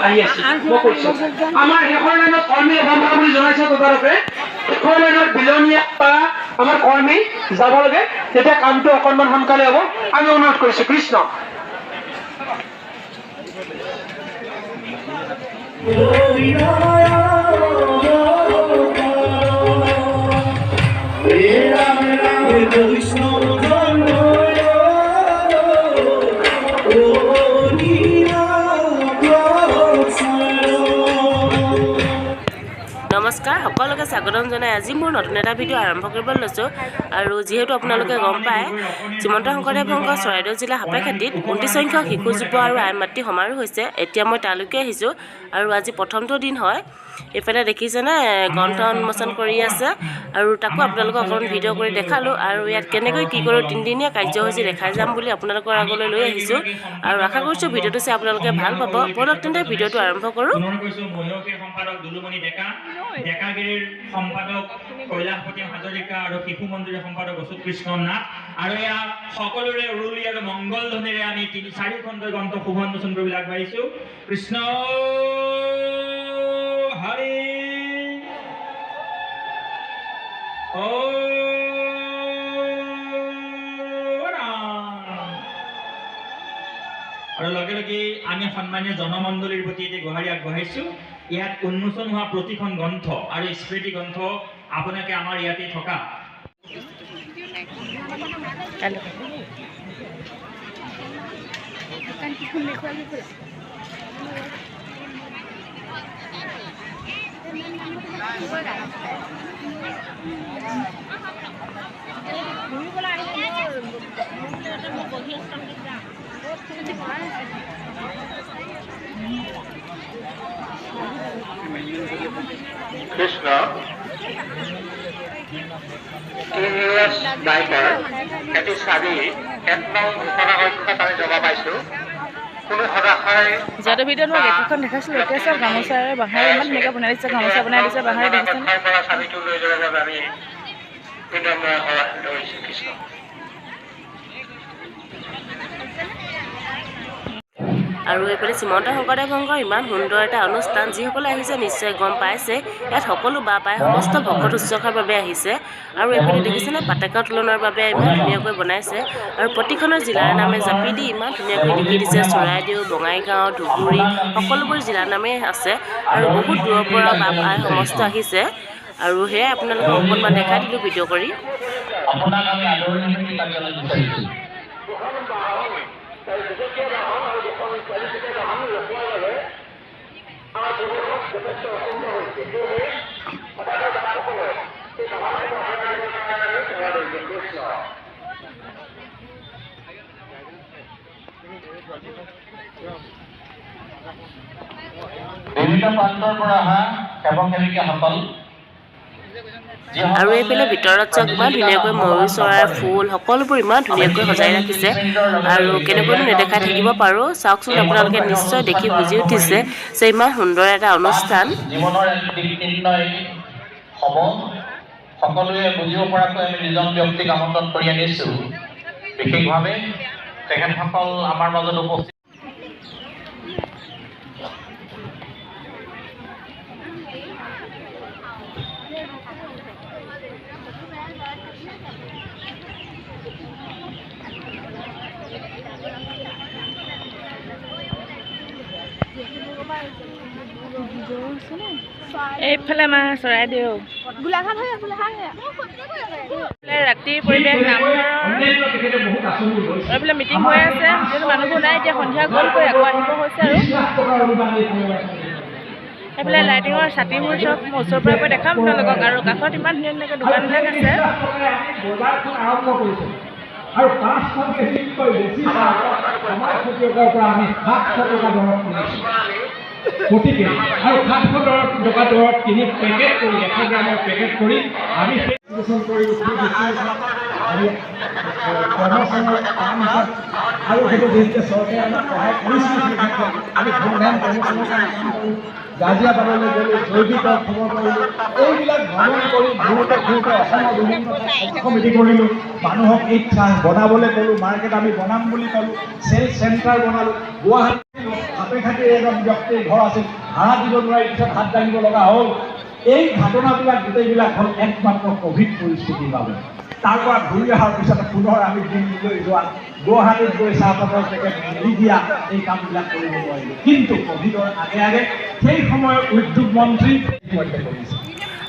আহি আছে মই কৈছোঁ আমাৰ শেষৰ লাইনত কৰ্মী অভাৱ বুলি জনাইছে তদাৰকে শেষৰ লাইনত বিলনীয়া বা আমাৰ কৰ্মী যাব লাগে তেতিয়া কামটো অকণমান সোনকালে হ'ব আমি অনুৰোধ কৰিছোঁ কৃষ্ণ নমস্কাৰ সকলোকে স্বাগতম জনাই আজি মোৰ নতুন এটা ভিডিঅ' আৰম্ভ কৰিবলৈ লৈছোঁ আৰু যিহেতু আপোনালোকে গম পায় শ্ৰীমন্ত শংকৰদেৱ সংঘ চৰাইদেউ জিলা সাপেখাতিত 29 সংখ্যক শিশু যুৱ আৰু আইন মাতৃ সমাৰোহ হৈছে এতিয়া মই তালৈকে আহিছোঁ আৰু আজি প্ৰথমটো দিন হয় এফালে দেখিছেনে গ্ৰন্থ উন্মোচন কৰি আছে আৰু তাকো আপোনালোকক অকণমান ভিডিঅ' কৰি দেখালোঁ আৰু ইয়াত কেনেকৈ কি কৰোঁ তিনিদিনীয়া কাৰ্যসূচী দেখাই যাম বুলি আপোনালোকৰ আগলৈ লৈ আহিছোঁ আৰু আশা কৰিছোঁ ভিডিঅ'টো চাই আপোনালোকে ভাল পাব বলক তেন্তে ভিডিঅ'টো আৰম্ভ কৰোঁ ডেকাগিৰিৰ সম্পাদক কৈলাশপতি হাজৰিকা আৰু শিশু মন্দিৰৰ সম্পাদক অচ্যুত কৃষ্ণ নাথ আৰু এয়া সকলোৰে উৰুলি আৰু মংগল ধ্বনিৰে আমি 4 খণ্ডৰ গ্ৰন্থ শুভ উন্মোচন কৰিবলৈ আগবাঢ়িছোঁ কৃষ্ণ হৰি আৰু লগে লগে আমি সন্মানীয় জনমণ্ডলীৰ প্ৰতি এটি গুহাৰি আগবঢ়াইছোঁ ইয়াত উন্মোচন হোৱা প্ৰতিখন গ্ৰন্থ আৰু স্মৃতি গ্ৰন্থ আপোনালোকে আমাৰ ইয়াতে থকা কৃষ্ণ TVS ডাইপাৰ এটি চাৰি 1 নং ঘোষণা কক্ষত আমি জমা পাইছোঁ কোনো হতাশাই যাতে ভিডিঅ'ত মই গেটখন দেখাইছিলোঁ এতিয়া চব গামোচাৰে বাঁহেৰে ইমান ধুনীয়াকৈ বনাই দিছে গামোচা বনাই দিছে বাঁহেৰে দেখিছেনে চাবিটো লৈ যোৱাৰ বাবে আমি বিনম্ৰ আহ্বান কৰিছোঁ কৃষ্ণ আৰু এইফালে শ্ৰীমন্ত শংকৰদেৱ সংঘৰ ইমান সুন্দৰ এটা অনুষ্ঠান যিসকলে আহিছে নিশ্চয় গম পাইছে ইয়াত সকলো বা পাই সমস্ত ভকত শুশ্ৰূষাৰ বাবে আহিছে আৰু এইফালে দেখিছেনে পতাকা উত্তোলনৰ বাবে ইমান ধুনীয়াকৈ বনাইছে আৰু প্ৰতিখনৰ জিলাৰ নামে জাপি দি ইমান ধুনীয়াকৈ লিখি দিছে চৰাইদেউ বঙাইগাঁও ধুবুৰী সকলোবোৰ জিলাৰ নামেই আছে আৰু বহুত দূৰৰ পৰা বা পাই সমস্ত আহিছে আৰু সেয়াই আপোনালোকক অকণমান দেখাই দিলোঁ ভিডিঅ' কৰি আপোনাক আমি আদৰণি জনাবলৈ বিচাৰিছোঁ বিভিন্ন প্ৰান্তৰ পৰা অহা সেৱক সেৱিকাসকল আৰু এইফালে ভিতৰত চাওক ইমান ধুনীয়াকৈ ময়ূৰ চৰাই ফুল সকলোবোৰ ইমান ধুনীয়াকৈ সজাই ৰাখিছে আৰু কেনেকৈনো নেদেখাই থাকিব পাৰোঁ চাওকচোন আপোনালোকে নিশ্চয় দেখি বুজি উঠিছে যে ইমান সুন্দৰ এটা অনুষ্ঠান জীৱনৰ হ'ব সকলোৱে বুজিব পৰাকৈ আমি দুজন ব্যক্তিক আমন্ত্ৰণ কৰি আনিছোঁ বিশেষভাৱে তেখেতসকল আমাৰ মাজত উপস্থিত এইফালে আমাৰ চৰাইদেউ ৰাতিৰ পৰিৱেশ নামঘৰৰ এইফালে মিটিং হৈ আছে যিহেতু মানুহবোৰ নাই এতিয়া সন্ধিয়া গ'লগৈ আকৌ আহিব হৈছে আৰু এইফালে লাইটিঙৰ ছাতিবোৰ চব মই ওচৰৰ পৰা গৈ দেখাম আপোনালোকক আৰু কাষত ইমান ধুনীয়া ধুনীয়াকৈ দোকানবিলাক আছে আৰু 500 কেজিতকৈ বেছি আমাৰ খেতিয়কৰ পৰা আমি 700 টকা দৰত কিনিছোঁ প্ৰতি কেজি আৰু 700 টকা দৰত কিনি পেকেট কৰি 100 গ্ৰামৰ পেকেট কৰি আমি কৰি কৰ্মসংস্থাপনৰ কাম আৰু সেইটো যিহেতু চৰকাৰে আমাক সহায় কৰিছিল আমি ধুমধাম কৰ্মসংস্থাপনৰ কাম কৰোঁ গাজিয়া পাবলৈ গ'লোঁ জৈৱিক খবৰ কৰিলোঁ এইবিলাক ভ্ৰমণ কৰি ঘূৰোঁতে অসমৰ বিভিন্ন সমিতি কৰিলোঁ মানুহক ইচ্ছা বনাবলৈ ক'লোঁ মাৰ্কেট আমি বনাম বুলি ক'লোঁ চেল চেণ্টাৰ বনালোঁ গুৱাহাটী সাপেখাতিৰ এজন ব্যক্তিৰ ঘৰ আছিল, ভাড়া দিব নোৱাৰি পিছত হাত দাঙিব লগা হ'ল। এই ঘটনাবিলাক গোটেইবিলাক হ'ল একমাত্ৰ ক'ভিড পৰিস্থিতিৰ বাবে। তাৰ পৰা ঘূৰি অহাৰ পিছত পুনৰ আমি দিল্লীলৈ যোৱা, গুৱাহাটীত গৈ চাহপাতৰ পেকেট মেলি দিয়া, এই কামবিলাক কৰিব নোৱাৰিলোঁ। কিন্তু ক'ভিডৰ আগে আগে সেই সময়ৰ উদ্যোগ মন্ত্ৰী কৰিছে।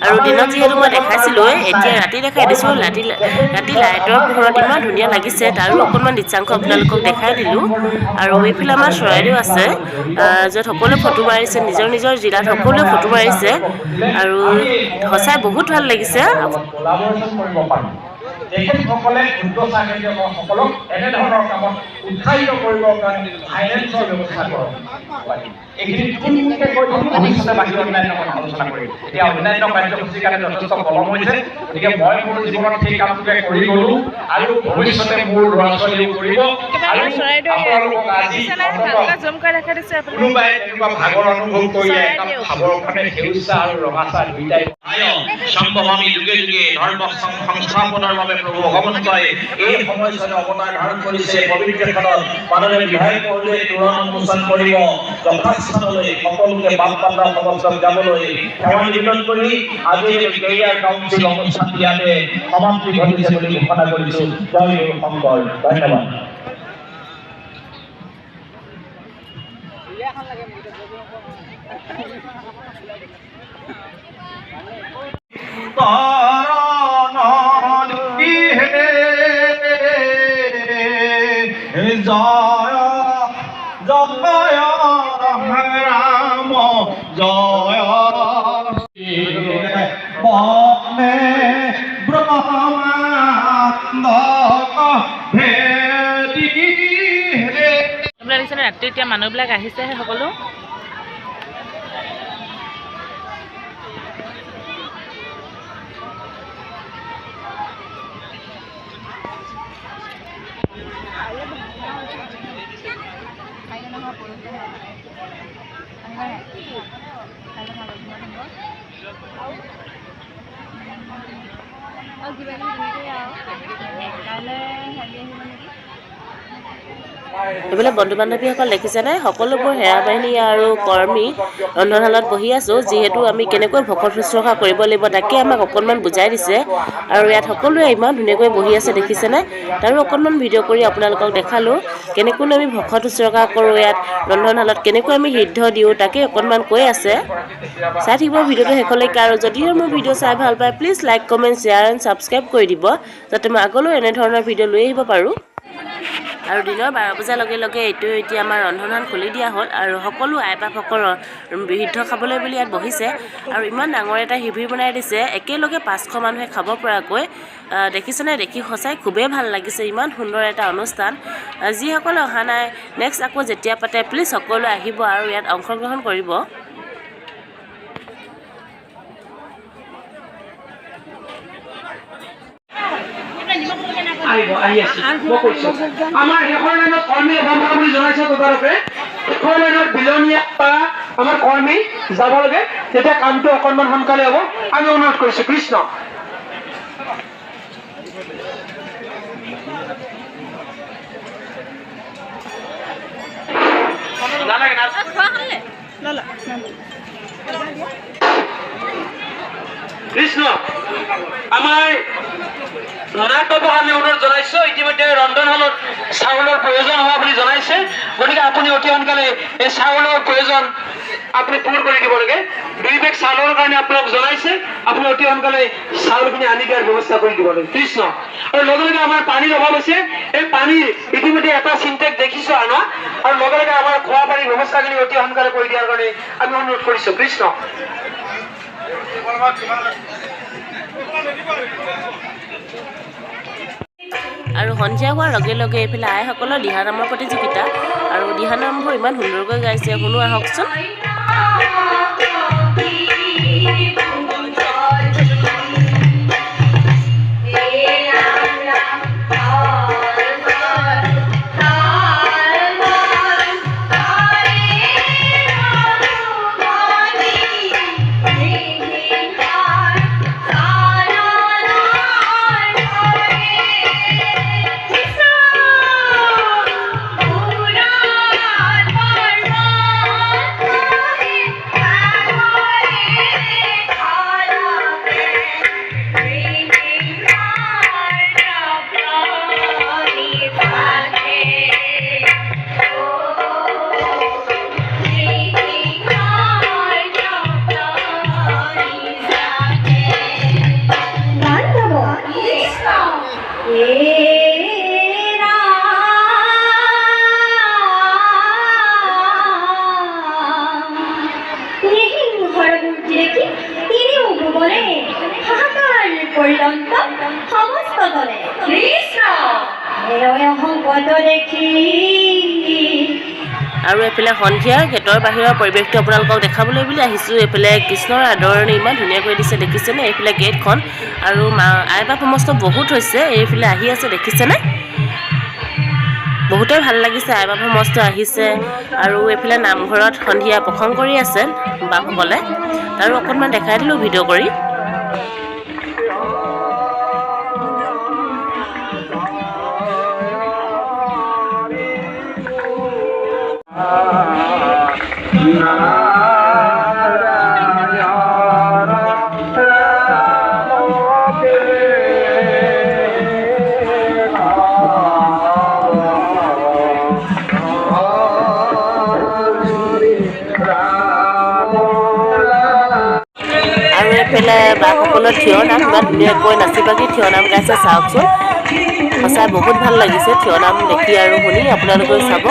আৰু দিনত যিহেতু মই দেখাইছিলোঁ, এতিয়া ৰাতি দেখাই দিছোঁ। ৰাতি লাইটৰ পোহৰত ইমান ধুনীয়া লাগিছে, তাৰো অকণমান দৃশ্যাংশ আপোনালোকক দেখাই দিলোঁ। আৰু এইফালে আমাৰ চৰাইদেউ আছে, য'ত সকলোৱে ফটো মাৰিছে, নিজৰ নিজৰ জিলাত সকলোৱে ফটো মাৰিছে। আৰু সঁচাই বহুত ভাল লাগিছে। তেখেতসকলে ক্ষুদ্ৰ চাহ খেতিয়কসকলক এনেধৰণৰ কামত উৎসাহিত কৰিবৰ কাৰণে ফাইনেন্সৰ ব্যৱস্থা কৰক। এইখিনি থুলমূলকৈ কৈ ভৱিষ্যতে বাকী অন্যান্য কথা আলোচনা কৰিম। এতিয়া অন্যান্য কাৰ্যসূচীৰ কাৰণে যথেষ্ট পলম হৈছে, গতিকে মই মোৰ জীৱনত সেই কামটোকে কৰি গ'লোঁ আৰু ভৱিষ্যতে মোৰ ল'ৰা ছোৱালীও কৰিব। আৰু আপোনালোকক আজি কোনোবাই তেনেকুৱা ভাগৰ অনুভৱ কৰিলে একাপ খাবৰ কাৰণে সেউজ চাহ আৰু ৰঙা চাহ দুয়োটাই সম্ভৱামী যুগে যুগে ধৰ্ম সংস্থাপনৰ বাবে প্ৰভু ভগৱন্তই এই সময়ছোৱাত অৱতাৰ ধাৰণ কৰিছে। পবিত্ৰ ক্ষেত্ৰত মাননীয় বিধায়ক মহোদয়ে তোৰণ উন্মোচন কৰিব, যথাস্থানলৈ সকলোকে বানপাত্ৰৰ সমস্যাত যাবলৈ সেৱা নিবেদন কৰি আজি কেৰিয়াৰ কাউন্সিল অনুষ্ঠান ইয়াতে সমাপ্তি ঘটিছে বুলি ঘোষণা কৰিছোঁ। জয় গুৰু শংকৰ। ধন্যবাদ। জয় জয় ৰাম জয় বনে ব্ৰহ্মাণ্ড ভেদি। আপোনালোকে দেখিছেনে ৰাতি এতিয়া মানুহবিলাক আহিছেহে সকলো। এইফালে বন্ধু বান্ধৱীসকল দেখিছেনে, সকলোবোৰ সেৱা বাহিনী আৰু কৰ্মী ৰন্ধনশালত বহি আছোঁ। যিহেতু আমি কেনেকৈ ভকত শুশ্ৰূষা কৰিব লাগিব তাকে আমাক অকণমান বুজাই দিছে। আৰু ইয়াত সকলোৱে ইমান ধুনীয়াকৈ বহি আছে দেখিছেনে। তাৰো অকণমান ভিডিঅ' কৰি আপোনালোকক দেখালোঁ, কেনেকৈ আমি ভকত শুশ্ৰূষা কৰোঁ, ইয়াত ৰন্ধনশালত কেনেকৈ আমি সিদ্ধ দিওঁ তাকে অকণমান কৈ আছে। চাই থাকিব ভিডিঅ'টো শেষলৈকে। আৰু যদিও মোৰ ভিডিঅ' চাই ভাল পায়, please like comment share and subscribe কৰি দিব, যাতে মই আগলৈ এনেধৰণৰ ভিডিঅ' লৈ আহিব পাৰোঁ। আৰু দিনৰ 12 বজাৰ লগে লগে এতিয়া আমাৰ ৰন্ধনশাল খুলি দিয়া হ'ল। আৰু সকলো আই বাপসকল সিদ্ধ খাবলৈ বুলি ইয়াত বহিছে। আৰু ইমান ডাঙৰ এটা শিবিৰ বনাই দিছে, একেলগে 500 মানুহে খাব পৰাকৈ। দেখিছেনে, দেখি সঁচাই খুবেই ভাল লাগিছে। ইমান সুন্দৰ এটা অনুষ্ঠান। যিসকলে অহা নাই, নেক্সট আকৌ যেতিয়া পাতে প্লিজ সকলোৱে আহিব আৰু ইয়াত অংশগ্ৰহণ কৰিব। আহি আছে মই কৈছোঁ, আমাৰ শেষৰ লাইনত কৰ্মী অভাৱ বুলি জনাইছে তদাৰকে। শেষৰ লাইনত বিলনীয়া বা আমাৰ কৰ্মী যাব লাগে, তেতিয়া কামটো অকণমান সোনকালে হ'ব, আমি অনুৰোধ কৰিছোঁ। কৃষ্ণ। কৃষ্ণ। আমাৰ অনুৰোধ জনাইছোঁ, ইতিমধ্যে ৰন্ধনশালত চাউলৰ প্ৰয়োজন হোৱা বুলি জনাইছে। গতিকে আপুনি অতি সোনকালে এই চাউলৰ প্ৰয়োজন আপুনি পূৰ কৰি দিব লাগে। 2 বেগ চাউলৰ কাৰণে আপোনাক জনাইছে, আপুনি অতি সোনকালে চাউলখিনি আনি দিয়াৰ ব্যৱস্থা কৰি দিব লাগে। কৃষ্ণ। আৰু লগে লগে আমাৰ পানীৰ অভাৱ হৈছে, এই পানীৰ ইতিমধ্যে এটা চিন্টেক্স দেখিছোঁ আনা। আৰু লগে লগে আমাৰ খোৱা পানীৰ ব্যৱস্থাখিনি অতি সোনকালে কৰি দিয়াৰ কাৰণে আমি অনুৰোধ কৰিছোঁ। কৃষ্ণ। আৰু সন্ধিয়া হোৱাৰ লগে লগে এইফালে আইসকলৰ দিহানামৰ প্ৰতিযোগিতা। আৰু দিহানামবোৰ ইমান সুন্দৰকৈ গাইছে, শুনো আহকচোন। আৰু এইফালে সন্ধিয়া গেটৰ বাহিৰৰ পৰিৱেশটো আপোনালোকক দেখাবলৈ বুলি আহিছোঁ। এইফালে কৃষ্ণৰ আদৰণি ইমান ধুনীয়া কৰি দিছে দেখিছেনে? এইফালে গেটখন আৰু আই বাপ সমস্ত বহুত হৈছে। এইফালে আহি আছে দেখিছেনে? বহুতেই ভাল লাগিছে, আই বাপ সমস্ত আহিছে আৰু এইফালে নামঘৰত সন্ধিয়া প্ৰসংগ কৰি আছে বাপসকলে। আৰু অকণমান দেখাই দিলোঁ ভিডিঅ' কৰি। আৰু এইফালে বাসকলৰ থিয় নাম ইমান ধুনীয়াকৈ নাচি বাগি থিয় নাম গাইছে চাওকচোন। সঁচাই বহুত ভাল লাগিছে থিয় নাম দেখি আৰু শুনি। আপোনালোকেও চাব।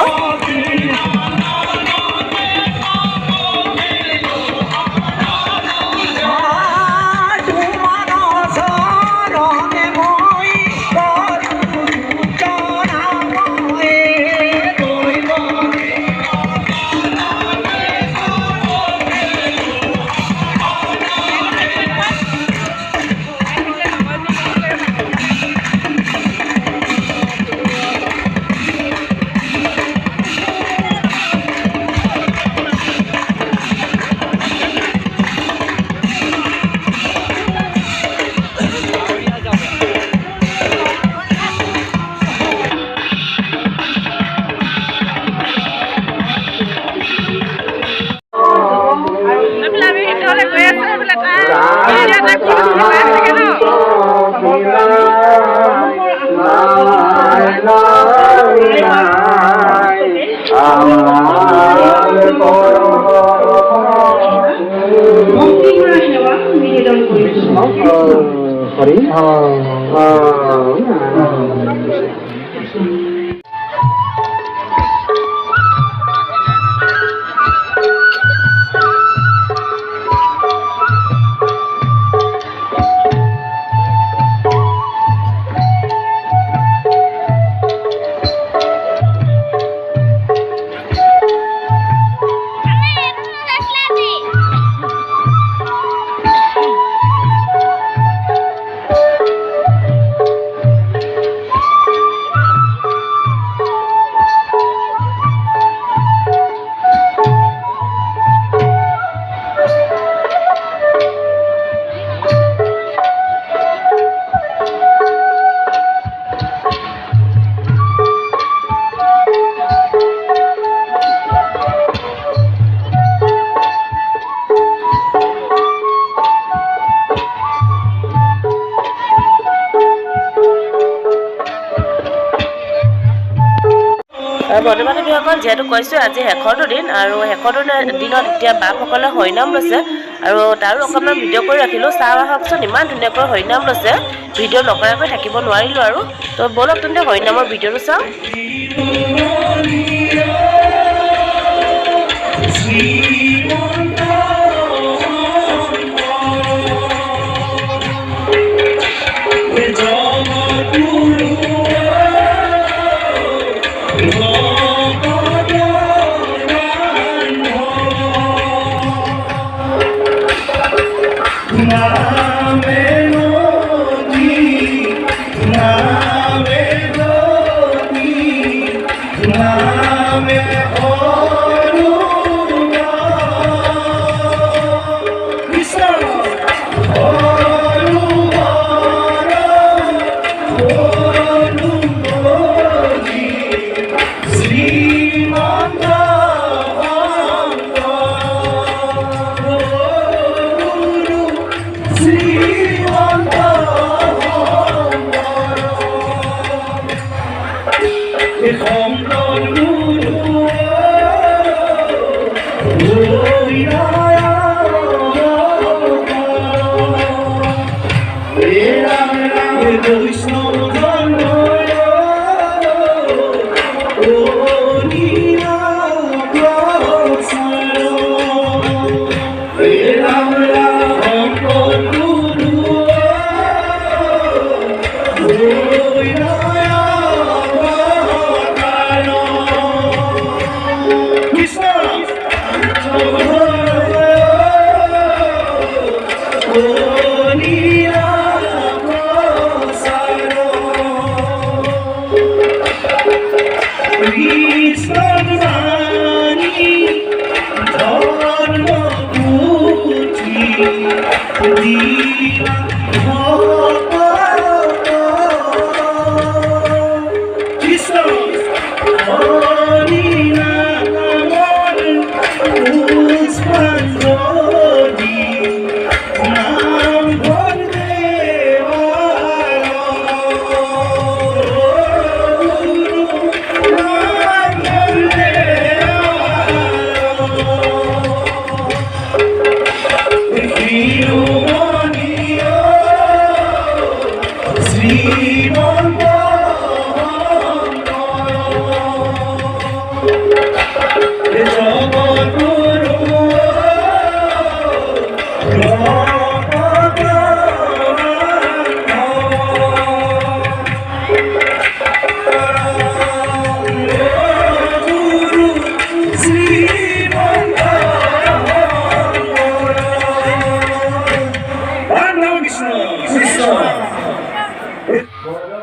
বন্ধু-বান্ধৱীসকল, যিহেতু কৈছোঁ আজি শেষৰটো দিন আৰু শেষৰটো দিনত এতিয়া বাপসকলে হৰিনাম লৈছে আৰু তাৰো অকণমান ভিডিঅ' কৰি ৰাখিলোঁ। চাই আহকচোন, ইমান ধুনীয়াকৈ হৰিনাম লৈছে। ভিডিঅ' নকৰাকৈ থাকিব নোৱাৰিলোঁ আৰু। তো ব'লক তেন্তে হৰিনামৰ ভিডিঅ'টো চাওঁ।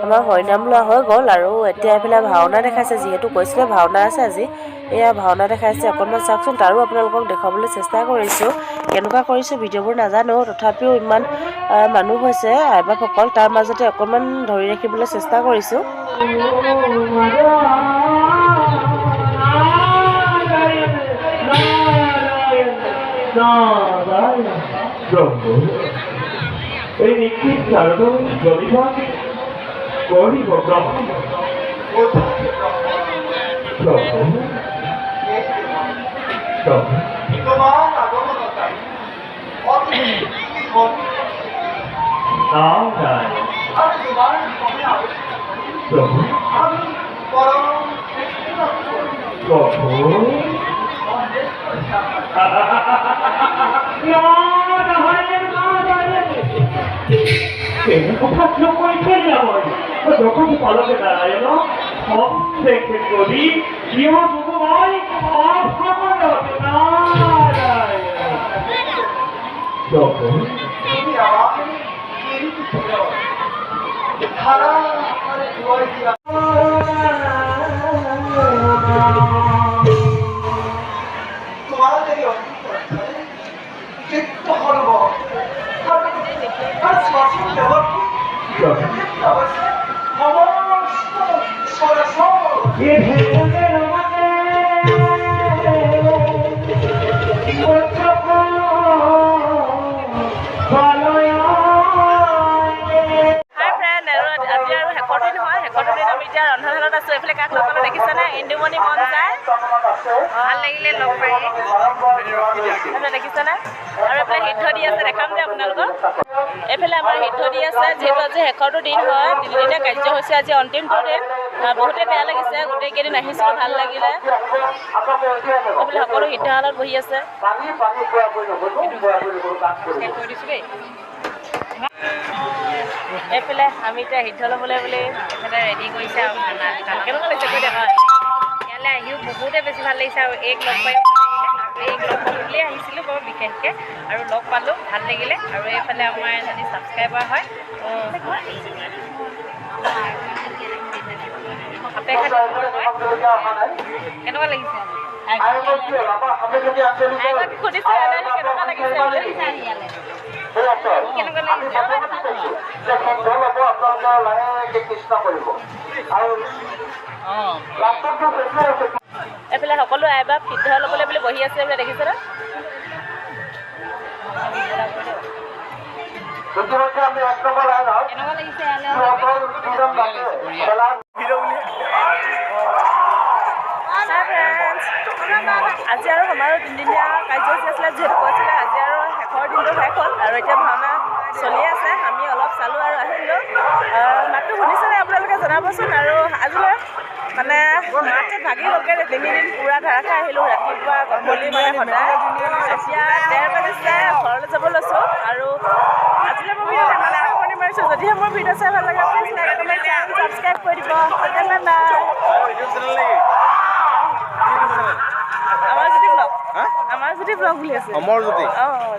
আমাৰ হৰিনাম লোৱা হৈ গ'ল আৰু এতিয়া এইফালে ভাওনা দেখাইছে, যিহেতু কৈছিলে ভাওনা আছে আজি। এয়া ভাওনা দেখাইছে, অকণমান চাওকচোন। তাৰো আপোনালোকক দেখুৱাবলৈ চেষ্টা কৰিছোঁ। কেনেকুৱা কৰিছোঁ ভিডিঅ'বোৰ নাজানো, তথাপিও ইমান মানুহ হৈছে আইবাসকল, তাৰ মাজতে অকণমান ধৰি ৰাখিবলৈ চেষ্টা কৰিছোঁ। ইন্দুমণি মন যায়, ভাল লাগিলে লগ পাই দেখিছেনে? আৰু এইফালে সিদ্ধ দি আছে, দেখাম যে আপোনালোকক। এইফালে আমাৰ সিদ্ধ দি আছে, যিহেতু আজি শেষৰটো দিন হয়, তিনিদিনীয়া কাৰ্য হৈছে আজি অন্তিমটো দিন। বহুতে বেয়া লাগিছে, গোটেইকেইদিন আহিছিলোঁ, ভাল লাগিলে। এইফালে সকলো সিদ্ধালত বহি আছে। এইফালে আমি এতিয়া সিদ্ধ ল'বলৈ বুলি এইফালে ৰেডি কৰিছে আৰু খানা। কেনেকুৱা লাগিছে কৈ দেখা? ইয়ালৈ আহিও বহুতে বেছি ভাল লাগিছে আৰু লগ পাই লগ পাম বুলিয়ে আহিছিলোঁ বাৰু বিশেষকৈ, আৰু লগ পালোঁ, ভাল লাগিলে। আৰু এইফালে আমাৰ এজনী ছাবস্ক্ৰাইবাৰ হয়, কেনেকুৱা লাগিছে? সুধিছে কেনেকুৱা লাগিছে? এইফালে সকলো আইবাক সিদ্ধ ল'বলৈ বুলি বহি আছে বোলে, দেখিছে না? কেনেকুৱা লাগিছে? আজি আৰু আমাৰো তিনিদিনীয়া কাৰ্যসূচী আছিলে, যিহেতু কৈছিলে আজি আৰু শেষৰ দিনটো শেষ হ'ল আৰু এতিয়া ভাওনা চলি আছে। আমি অলপ চালোঁ আৰু আহিলোঁ। মাতটো শুনিছেনে আপোনালোকে জনাবচোন। আৰু আজিলৈ মানে মাতটো ভাগি গ'লগৈ, তিনিদিন পূৰা ধাৰাসাৰ আহিলোঁ, ৰাতিপুৱা গধূলি মানে সদায়। এতিয়া 1:30 বাজিছে, ঘৰলৈ যাব লৈছোঁ। আৰু আজিলৈ মই ভিডিঅ' মানে সামৰণি মাৰিছোঁ। যদিহে মোৰ ভিডিঅ' চাই ভাল লাগে প্লিজ লাইক কমেণ্ট ছাবস্ক্ৰাইব কৰি দিব। আমাৰ জ্যোতি ব্লগ, আমাৰ জ্যোতি অমৰজ্যোতি ব্লগ বুলি আছে অমৰজ্যোতি অঁ